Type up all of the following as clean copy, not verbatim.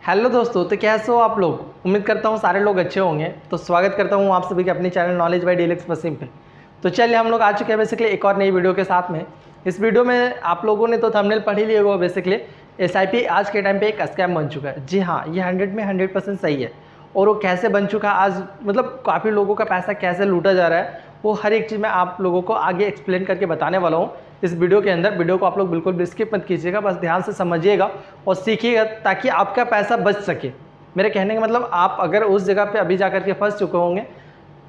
Hello दोस्तों, तो कैसे हो आप लोग। उम्मीद करता हूँ सारे लोग अच्छे होंगे। तो स्वागत करता हूँ आप सभी के अपने channel knowledge by deluxe Waseem पे। तो चलिए हम लोग आ चुके हैं बेसिकली एक और नई वीडियो के साथ में। इस वीडियो में आप लोगों ने तो थंबनेल पढ़ ही लिया होगा। बेसिकली एसआईपी आज के टाइम पे एक स्कैम बन चुका है। जी हाँ, ये 100 में 100% सही है। और वो कैसे बन चुका है आज, मतलब काफ़ी लोगों का पैसा कैसे लूटा जा रहा है, वो हर एक चीज़ मैं आप लोगों को आगे एक्सप्लेन करके बताने वाला हूँ इस वीडियो के अंदर। वीडियो को आप लोग बिल्कुल भी स्किप मत कीजिएगा, बस ध्यान से समझिएगा और सीखिएगा ताकि आपका पैसा बच सके। मेरे कहने का मतलब, आप अगर उस जगह पे अभी जाकर के फंस चुके होंगे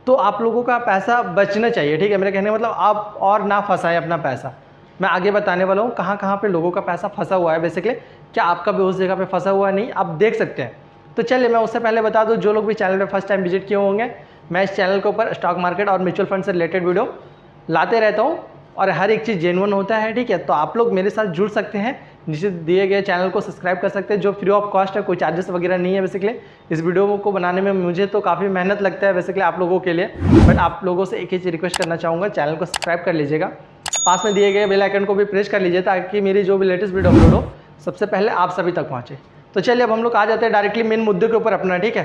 तो आप लोगों का पैसा बचना चाहिए। ठीक है, मेरे कहने का मतलब आप और ना फंसाएं अपना पैसा। मैं आगे बताने वाला हूँ कहाँ कहाँ पे लोगों का पैसा फंसा हुआ है। बेसिकली क्या आपका भी उस जगह पे फंसा हुआ है नहीं, आप देख सकते हैं। तो चलिए मैं उससे पहले बता दूँ, जो लोग भी चैनल पर फर्स्ट टाइम विजिट किए होंगे, मैं इस चैनल के ऊपर स्टॉक मार्केट और म्यूचुअल फंड से रिलेटेड वीडियो लाते रहता हूँ और हर एक चीज़ जेन्युइन होता है। ठीक है, तो आप लोग मेरे साथ जुड़ सकते हैं, नीचे दिए गए चैनल को सब्सक्राइब कर सकते हैं, जो फ्री ऑफ कॉस्ट है, कोई चार्जेस वगैरह नहीं है। बेसिकली इस वीडियो को बनाने में मुझे तो काफ़ी मेहनत लगता है बेसिकली आप लोगों के लिए, बट आप लोगों से एक ही चीज़ रिक्वेस्ट करना चाहूँगा, चैनल को सब्सक्राइब कर लीजिएगा, पास में दिए गए बेल आइकन को भी प्रेस कर लीजिए ताकि मेरी जो भी लेटेस्ट वीडियो अपलोड हो सबसे पहले आप सभी तक पहुँचे। तो चलिए अब हम लोग आ जाते हैं डायरेक्टली मेन मुद्दे के ऊपर अपना। ठीक है,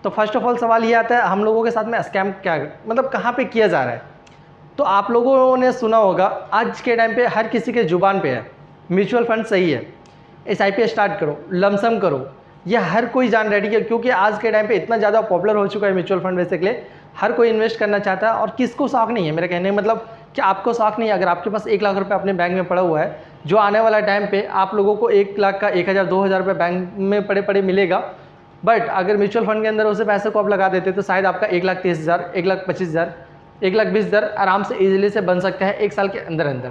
तो फर्स्ट ऑफ ऑल सवाल ये आता है, हम लोगों के साथ में स्कैम क्या, मतलब कहाँ पे किया जा रहा है। तो आप लोगों ने सुना होगा, आज के टाइम पे हर किसी के ज़ुबान पे है म्यूचुअल फंड सही है, एसआईपी स्टार्ट करो, लमसम करो, ये हर कोई जान रहा है। ठीक है, क्योंकि आज के टाइम पे इतना ज़्यादा पॉपुलर हो चुका है म्यूचुअल फंड। बेसिकली हर कोई इन्वेस्ट करना चाहता है और किसको शौक नहीं है। मेरे कहने का मतलब कि आपको शौक नहीं है, अगर आपके पास 1 लाख रुपये अपने बैंक में पड़ा हुआ है, जो आने वाला टाइम पे आप लोगों को 1 लाख का 1000 2000 रुपये बैंक में पड़े पड़े मिलेगा, बट अगर म्यूचुअल फंड के अंदर उसे पैसे को आप लगा देते तो शायद आपका 1,30,000, 1,25,000, 1,20,000 आराम से इजीली से बन सकता है 1 साल के अंदर अंदर।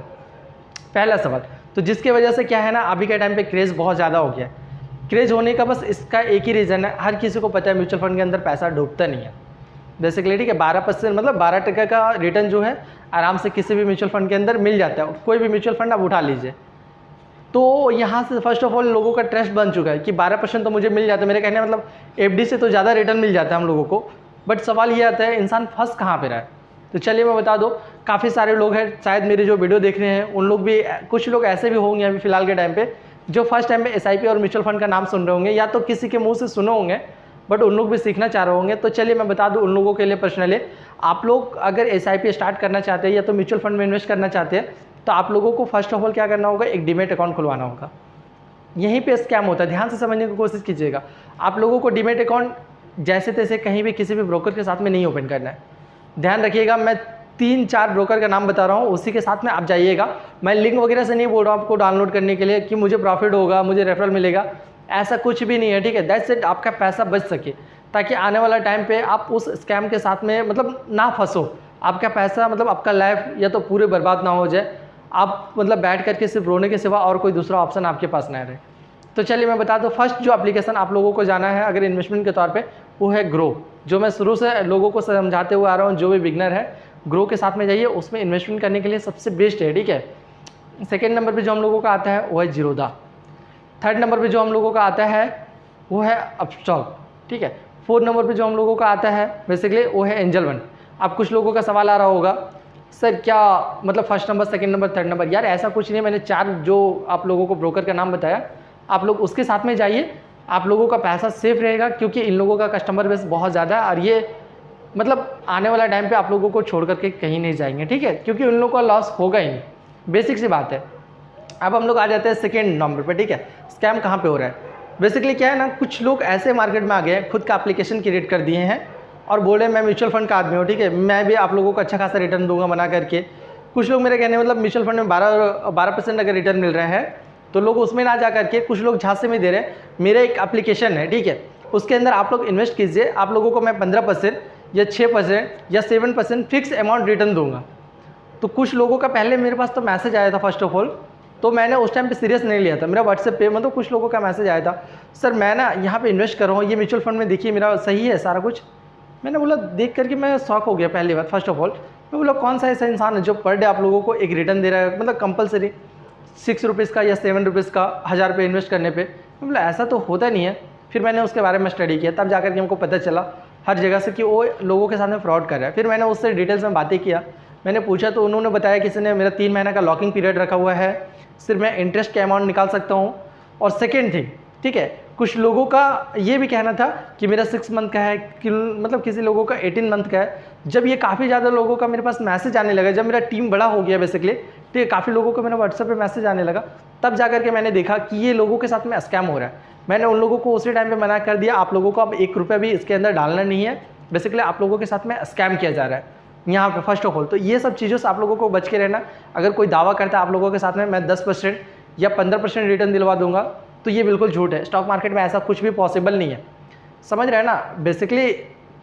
पहला सवाल, तो जिसकी वजह से क्या है ना, अभी के टाइम पे क्रेज़ बहुत ज़्यादा हो गया है। क्रेज़ होने का बस इसका एक ही रीज़न है, हर किसी को पता है म्यूचुअल फंड के अंदर पैसा डूबता नहीं है। बेसिकली ठीक है, 12% मतलब 12% का रिटर्न जो है आराम से किसी भी म्यूचुअल फंड के अंदर मिल जाता है। कोई भी म्यूचुअल फंड आप उठा लीजिए, तो यहाँ से फर्स्ट ऑफ ऑल लोगों का ट्रस्ट बन चुका है कि 12% तो मुझे मिल जाता है। मेरे कहने का मतलब एफडी से तो ज़्यादा रिटर्न मिल जाता है हम लोगों को। बट सवाल ये आता है, इंसान फंस कहाँ पे रहा है। तो चलिए मैं बता दूँ, काफ़ी सारे लोग हैं शायद मेरी जो वीडियो देख रहे हैं, उन लोग भी, कुछ लोग ऐसे भी होंगे अभी फिलहाल के टाइम पे जो फर्स्ट टाइम पे एसआईपी और म्यूचुअल फंड का नाम सुन रहे होंगे, या तो किसी के मुंह से सुने होंगे, बट उन लोग भी सीखना चाह रहे होंगे। तो चलिए मैं बता दूं उन लोगों के लिए पर्सनली, आप लोग अगर एसआईपी स्टार्ट करना चाहते हैं या तो म्यूचुअल फंड में इन्वेस्ट करना चाहते हैं, तो आप लोगों को फर्स्ट ऑफ ऑल क्या करना होगा, एक डीमैट अकाउंट खुलवाना होगा। यहीं पे स्कैम होता है, ध्यान से समझने की कोशिश कीजिएगा। आप लोगों को डीमैट अकाउंट जैसे तैसे कहीं भी किसी भी ब्रोकर के साथ में नहीं ओपन करना है। ध्यान रखिएगा, मैं 3-4 ब्रोकर का नाम बता रहा हूँ, उसी के साथ में आप जाइएगा। मैं लिंक वगैरह से नहीं बोल रहा हूँ आपको डाउनलोड करने के लिए कि मुझे प्रॉफिट होगा, मुझे रेफरल मिलेगा, ऐसा कुछ भी नहीं है। ठीक है, दैट्स इट, आपका पैसा बच सके ताकि आने वाला टाइम पे आप उस स्कैम के साथ में मतलब ना फंसो, आपका पैसा मतलब आपका लाइफ या तो पूरे बर्बाद ना हो जाए, आप मतलब बैठ करके सिर्फ रोने के सिवा और कोई दूसरा ऑप्शन आपके पास ना रहे। तो चलिए मैं बता दूं, फर्स्ट जो एप्लीकेशन आप लोगों को जाना है अगर इन्वेस्टमेंट के तौर पे, वो है ग्रो, जो मैं शुरू से लोगों को समझाते हुए आ रहा हूँ। जो भी बिगनर है, ग्रो के साथ में जाइए, उसमें इन्वेस्टमेंट करने के लिए सबसे बेस्ट है। ठीक है, सेकेंड नंबर पर जो हम लोगों का आता है वो है जीरोधा। थर्ड नंबर पर जो हम लोगों का आता है वो है अपस्टॉक। ठीक है, फोर्थ नंबर पे जो हम लोगों का आता है बेसिकली वो है एंजल वन। अब कुछ लोगों का सवाल आ रहा होगा, सर क्या मतलब first number, second number, third number. यार ऐसा कुछ नहीं, मैंने 4 जो आप लोगों को ब्रोकर का नाम बताया, आप लोग उसके साथ में जाइए, आप लोगों का पैसा सेफ रहेगा, क्योंकि इन लोगों का कस्टमर बेस बहुत ज़्यादा है और ये मतलब आने वाला टाइम पर आप लोगों को छोड़ करके कहीं नहीं जाएंगे। ठीक है, क्योंकि उन लोगों का लॉस होगा ही नहीं, बेसिक सी बात है। अब हम लोग आ जाते हैं सेकेंड नंबर पर। ठीक है, स्कैम कहाँ पर हो रहा है। बेसिकली क्या है ना, कुछ लोग ऐसे मार्केट में आ गए हैं, खुद का एप्लीकेशन क्रिएट कर दिए हैं और बोले मैं म्यूचुअल फंड का आदमी हूँ। ठीक है, मैं भी आप लोगों को अच्छा खासा रिटर्न दूंगा बना करके। कुछ लोग मेरे कहने मतलब म्यूचुअल फंड में 12% अगर रिटर्न मिल रहा है तो लोग उसमें ना जा करके, कुछ लोग झांसे में दे रहे हैं। मेरा एक एप्लीकेशन है, ठीक है, उसके अंदर आप लोग इन्वेस्ट कीजिए, आप लोगों को मैं 15% या 6% या 7% फिक्स अमाउंट रिटर्न दूंगा। तो कुछ लोगों का पहले मेरे पास तो मैसेज आया था फर्स्ट ऑफ ऑल, तो मैंने उस टाइम पे सीरियस नहीं लिया था। मेरा व्हाट्सएप पे मतलब कुछ लोगों का मैसेज आया था, सर मैं ना यहाँ पे इन्वेस्ट कर रहा हूँ, ये म्यूचुअल फंड में देखिए मेरा सही है सारा कुछ। मैंने बोला, देख करके मैं शॉक हो गया पहली बार। फर्स्ट ऑफ ऑल मैं बोला, कौन सा ऐसा इंसान है जो पर डे आप लोगों को एक रिटर्न दे रहा है, मतलब कंपलसरी 6 रुपीज़ का या 7 रुपीज़ का 1000 रुपये इन्वेस्ट करने पर। मैं बोला ऐसा तो होता नहीं है। फिर मैंने उसके बारे में स्टडी किया, तब जाकर के हमको पता चला हर जगह से कि वो लोगों के साथ में फ्रॉड कर रहा है। फिर मैंने उससे डिटेल्स में बातें किया, मैंने पूछा तो उन्होंने बताया किसी ने मेरा 3 महीना का लॉकिंग पीरियड रखा हुआ है, सिर्फ मैं इंटरेस्ट का अमाउंट निकाल सकता हूँ। और सेकेंड थिंग, ठीक है, कुछ लोगों का ये भी कहना था कि मेरा 6 मंथ का है, कि मतलब किसी लोगों का 18 मंथ का है। जब ये काफ़ी ज़्यादा लोगों का मेरे पास मैसेज आने लगा, जब मेरा टीम बड़ा हो गया बेसिकली, ठीक है, काफ़ी लोगों को मेरा व्हाट्सएप पे मैसेज आने लगा, तब जा करके मैंने देखा कि ये लोगों के साथ में स्कैम हो रहा है। मैंने उन लोगों को उसी टाइम पे मना कर दिया, आप लोगों को अब 1 रुपया भी इसके अंदर डालना नहीं है, बेसिकली आप लोगों के साथ में स्कैम किया जा रहा है यहाँ पे फर्स्ट ऑफ ऑल। तो ये सब चीज़ों से आप लोगों को बच के रहना। अगर कोई दावा करता है आप लोगों के साथ में मैं 10% या 15% रिटर्न दिलवा दूंगा, तो ये बिल्कुल झूठ है। स्टॉक मार्केट में ऐसा कुछ भी पॉसिबल नहीं है, समझ रहे हैं ना। बेसिकली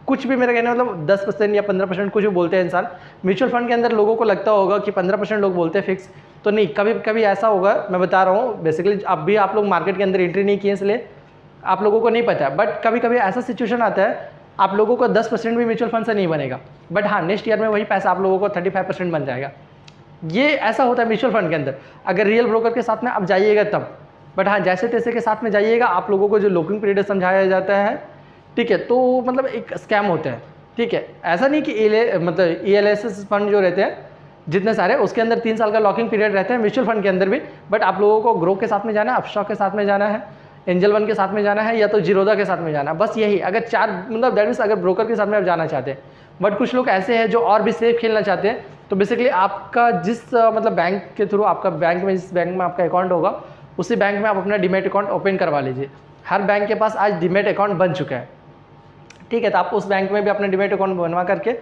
कुछ भी मेरा कहना मतलब 10% या 15% कुछ भी बोलते हैं इंसान। म्यूचुअल फंड के अंदर लोगों को लगता होगा कि 15% लोग बोलते हैं फिक्स, तो नहीं, कभी कभी ऐसा होगा, मैं बता रहा हूँ। बेसिकली अब भी आप लोग मार्केट के अंदर एंट्री नहीं किए इसलिए आप लोगों को नहीं पता है, बट कभी कभी ऐसा सिचुएशन आता है आप लोगों को 10% भी म्यूचुअल फंड से नहीं बनेगा, बट हाँ नेक्स्ट ईयर में वही पैसा आप लोगों को 35% बन जाएगा। ये ऐसा होता है म्यूचुअल फंड के अंदर, अगर रियल ब्रोकर के साथ में आप जाइएगा तब। बट हाँ जैसे तैसे के साथ में जाइएगा, आप लोगों को जो लॉकिंग पीरियड समझाया जाता है, ठीक है, तो मतलब एक स्कैम होता है, ठीक है। ऐसा नहीं कि मतलब ELSS फंड जो रहते हैं जितने सारे, उसके अंदर 3 साल का लॉकिंग पीरियड रहता है, म्यूचुअल फंड के अंदर भी। बट आप लोगों को ग्रो के साथ में जाना है, अपस्टॉक के साथ में जाना है, एंजल वन के साथ में जाना है, या तो जीरोधा के साथ में जाना है, बस यही। अगर 4 मतलब दैट मीन्स अगर ब्रोकर के साथ में आप जाना चाहते हैं। बट कुछ लोग ऐसे हैं जो और भी सेफ खेलना चाहते हैं, तो बेसिकली आपका जिस मतलब बैंक के थ्रू आपका बैंक में, जिस बैंक में आपका अकाउंट होगा, उसी बैंक में आप अपना डीमैट अकाउंट ओपन करवा लीजिए। हर बैंक के पास आज डीमैट अकाउंट बन चुका है, ठीक है। तो आप उस बैंक में भी अपना डीमैट अकाउंट बनवा करके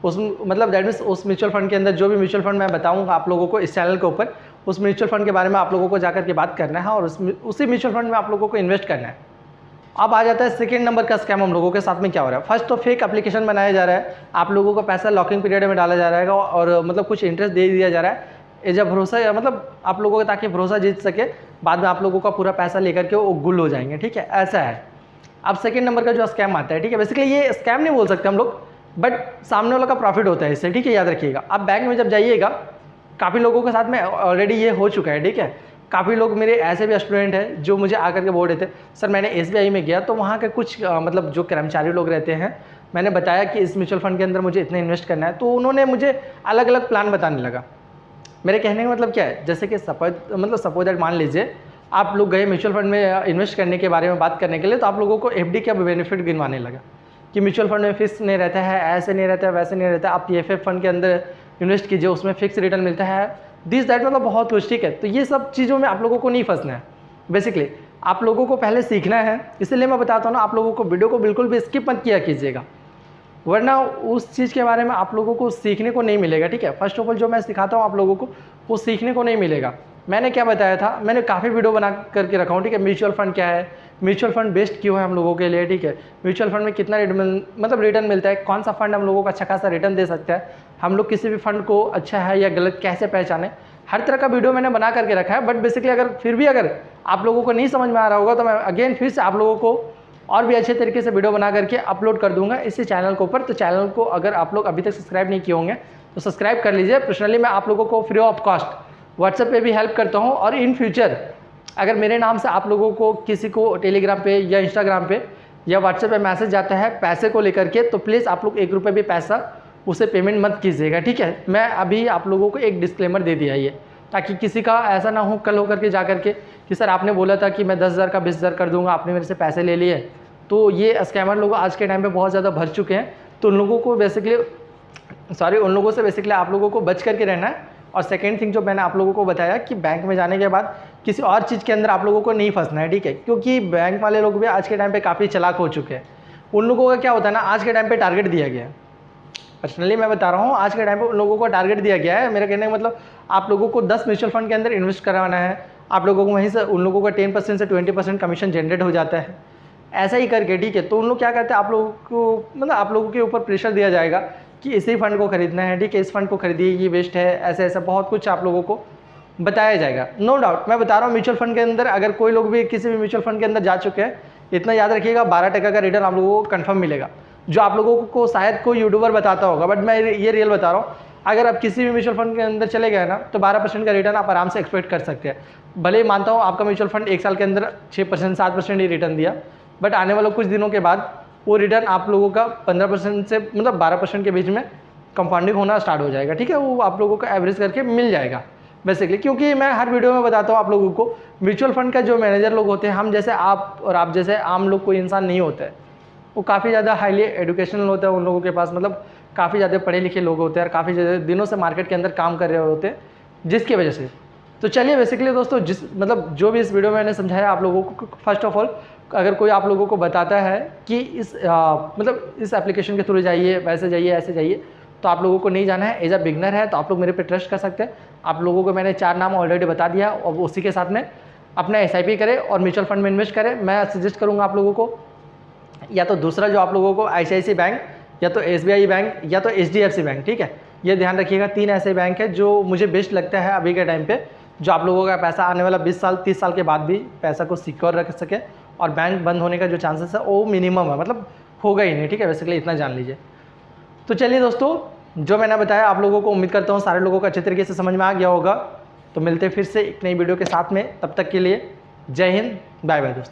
उस मतलब दैट मीन्स उस म्यूचुअल फंड के अंदर जो भी म्यूचुअल फंड मैं बताऊंगा आप लोगों को इस चैनल के ऊपर, उस म्यूचुअल फंड के बारे में आप लोगों को जाकर के बात करना है और उसी म्यूचुअल फंड में आप लोगों को इन्वेस्ट करना है। अब आ जाता है सेकंड नंबर का स्कैम हम लोगों के साथ में क्या हो रहा है। फर्स्ट तो फेक एप्लीकेशन बनाया जा रहा है, आप लोगों को पैसा लॉकिंग पीरियड में डाला जा रहा है और मतलब कुछ इंटरेस्ट दे दिया जा रहा है एज अ भरोसा, मतलब आप लोगों को ताकि भरोसा जीत सके, बाद में आप लोगों का पूरा पैसा लेकर के वो गुल हो जाएंगे, ठीक है, ऐसा है। अब सेकंड नंबर का जो स्कैम आता है, ठीक है, बेसिकली ये स्कैम नहीं बोल सकते हम लोग, बट सामने वाला का प्रॉफिट होता है इससे, ठीक है, याद रखिएगा। आप बैंक में जब जाइएगा, काफ़ी लोगों के साथ में ऑलरेडी ये हो चुका है, ठीक है। काफ़ी लोग मेरे ऐसे भी स्टूडेंट हैं जो मुझे आकर के बोल रहे थे, सर मैंने SBI में गया तो वहाँ के कुछ मतलब जो कर्मचारी लोग रहते हैं, मैंने बताया कि इस म्यूचुअल फंड के अंदर मुझे इतना इन्वेस्ट करना है, तो उन्होंने मुझे अलग अलग प्लान बताने लगा। मेरे कहने का मतलब क्या है, जैसे कि सपोज दैट मान लीजिए आप लोग गए म्यूचुअल फंड में इन्वेस्ट करने के बारे में बात करने के लिए, तो आप लोगों को FD का बेनिफिट गिनवाने लगा कि म्यूचुअल फंड में फिक्स नहीं रहता है, ऐसे नहीं रहता है, वैसे नहीं रहता है, आप PFF फंड के अंदर इन्वेस्ट कीजिए, उसमें फिक्स रिटर्न मिलता है, दिस दैट, मतलब बहुत कुछ, ठीक है। तो ये सब चीज़ों में आप लोगों को नहीं फंसना है, बेसिकली आप लोगों को पहले सीखना है। इसलिए मैं बताता हूँ ना, आप लोगों को वीडियो को बिल्कुल भी स्किप मत किया कीजिएगा, वरना उस चीज़ के बारे में आप लोगों को सीखने को नहीं मिलेगा, ठीक है। फर्स्ट ऑफ ऑल जो मैं सिखाता हूँ आप लोगों को, वो सीखने को नहीं मिलेगा। मैंने क्या बताया था, मैंने काफ़ी वीडियो बना करके रखा हूँ, ठीक है। म्यूचुअल फंड क्या है, म्यूचुअल फंड बेस्ट क्यों है हम लोगों के लिए, ठीक है। म्यूचुअल फंड में कितना रिटर्न मिलता है, कौन सा फंड हम लोगों को अच्छा खासा रिटर्न दे सकता है, हम लोग किसी भी फंड को अच्छा है या गलत कैसे पहचाने, हर तरह का वीडियो मैंने बना करके रखा है। बट बेसिकली अगर फिर भी अगर आप लोगों को नहीं समझ में आ रहा होगा, तो मैं अगेन फिर से आप लोगों को और भी अच्छे तरीके से वीडियो बना करके अपलोड कर दूंगा इसी चैनल के ऊपर। तो चैनल को अगर आप लोग अभी तक सब्सक्राइब नहीं किए होंगे तो सब्सक्राइब कर लीजिए। पर्सनली मैं आप लोगों को फ्री ऑफ कॉस्ट व्हाट्सएप पे भी हेल्प करता हूँ, और इन फ्यूचर अगर मेरे नाम से आप लोगों को किसी को टेलीग्राम पे या इंस्टाग्राम पे या व्हाट्सएप पे मैसेज आता है पैसे को लेकर के, तो प्लीज़ आप लोग 1 रुपये भी पैसा उसे पेमेंट मत कीजिएगा, ठीक है। मैं अभी आप लोगों को एक डिस्क्लेमर दे दिया ये, ताकि किसी का ऐसा ना हो कल होकर के जा करके कि सर आपने बोला था कि मैं 10,000 का 20,000 कर दूंगा, आपने मेरे से पैसे ले लिए। तो ये स्कैमर लोग आज के टाइम पे बहुत ज़्यादा भर चुके हैं, तो उन लोगों को उन लोगों से बेसिकली आप लोगों को बच करके रहना है। और सेकेंड थिंग जो मैंने आप लोगों को बताया कि बैंक में जाने के बाद किसी और चीज़ के अंदर आप लोगों को नहीं फंसना है, ठीक है, क्योंकि बैंक वाले लोग भी आज के टाइम पे काफ़ी चालाक हो चुके हैं। उन लोगों का क्या होता है ना, आज के टाइम पे टारगेट दिया गया है, पर्सनली मैं बता रहा हूँ, आज के टाइम पे उन लोगों को टारगेट दिया गया है। मेरा कहने का मतलब आप लोगों को 10 म्यूचुअल फंड के अंदर इन्वेस्ट करवाना है, आप लोगों को वहीं से उन लोगों का 10% से 20% कमीशन जनरेट हो जाता है, ऐसा ही करके, ठीक है। तो उन लोग क्या करते हैं, आप लोगों को मतलब आप लोगों के ऊपर प्रेशर दिया जाएगा कि इसी फंड को खरीदना है, ठीक है, इस फंड को खरीदिए, ये बेस्ट है, ऐसा ऐसा बहुत कुछ आप लोगों को बताया जाएगा। नो डाउट मैं बता रहा हूँ, म्यूचुअल फंड के अंदर अगर कोई लोग भी किसी भी म्यूचुअल फंड के अंदर जा चुके हैं, इतना याद रखिएगा 12% का रिटर्न आप लोगों को कन्फर्म मिलेगा, जो आप लोगों को शायद कोई यूट्यूबर बताता होगा, बट मैं ये रियल बता रहा हूँ। अगर आप किसी भी म्यूचुअल फंड के अंदर चले गए ना, तो 12% का रिटर्न आप आराम से एक्सपेक्ट कर सकते हैं। भले ही मानता हूँ आपका म्यूचुअल फंड 1 साल के अंदर 6% 7% ही रिटर्न दिया, बट आने वाले कुछ दिनों के बाद वो रिटर्न आप लोगों का 15% से मतलब 12% के बीच में कंपाउंडिंग होना स्टार्ट हो जाएगा, ठीक है। वो आप लोगों का एवरेज करके मिल जाएगा, बेसिकली, क्योंकि मैं हर वीडियो में बताता हूँ आप लोगों को, म्यूचुअल फंड का जो मैनेजर लोग होते हैं, हम जैसे आप और आप जैसे आम लोग कोई इंसान नहीं होता है, वो काफ़ी ज़्यादा हाईली एजुकेशनल होता है उन लोगों के पास, मतलब काफ़ी ज़्यादा पढ़े लिखे लोग होते हैं और काफ़ी ज़्यादा दिनों से मार्केट के अंदर काम कर रहे होते हैं, जिसकी वजह से। तो चलिए बेसिकली दोस्तों, मतलब जो भी इस वीडियो में मैंने समझाया आप लोगों को, फर्स्ट ऑफ ऑल अगर कोई आप लोगों को बताता है कि मतलब इस एप्लीकेशन के थ्रू जाइए, वैसे जाइए, ऐसे जाइए, तो आप लोगों को नहीं जाना है। एज अ बिगनर है तो आप लोग मेरे पे ट्रस्ट कर सकते हैं। आप लोगों को मैंने 4 नाम ऑलरेडी बता दिया, और उसी के साथ में अपना SIP करें और म्यूचुअल फंड में इन्वेस्ट करें। मैं सजेस्ट करूँगा आप लोगों को, या तो दूसरा जो आप लोगों को ICICI बैंक, या तो SBI बैंक, या तो HDFC बैंक, ठीक है। ये ध्यान रखिएगा, 3 ऐसे बैंक है जो मुझे बेस्ट लगता है अभी के टाइम पे, जो आप लोगों का पैसा आने वाला 20 साल 30 साल के बाद भी पैसा को सिक्योर रख सके, और बैंक बंद होने का जो चांसेस है वो मिनिमम है, मतलब होगा ही नहीं, ठीक है। बेसिकली इतना जान लीजिए। तो चलिए दोस्तों, जो मैंने बताया आप लोगों को, उम्मीद करता हूँ सारे लोगों को अच्छे तरीके से समझ में आ गया होगा। तो मिलते फिर से एक नई वीडियो के साथ में, तब तक के लिए जय हिंद, बाय बाय दोस्तों।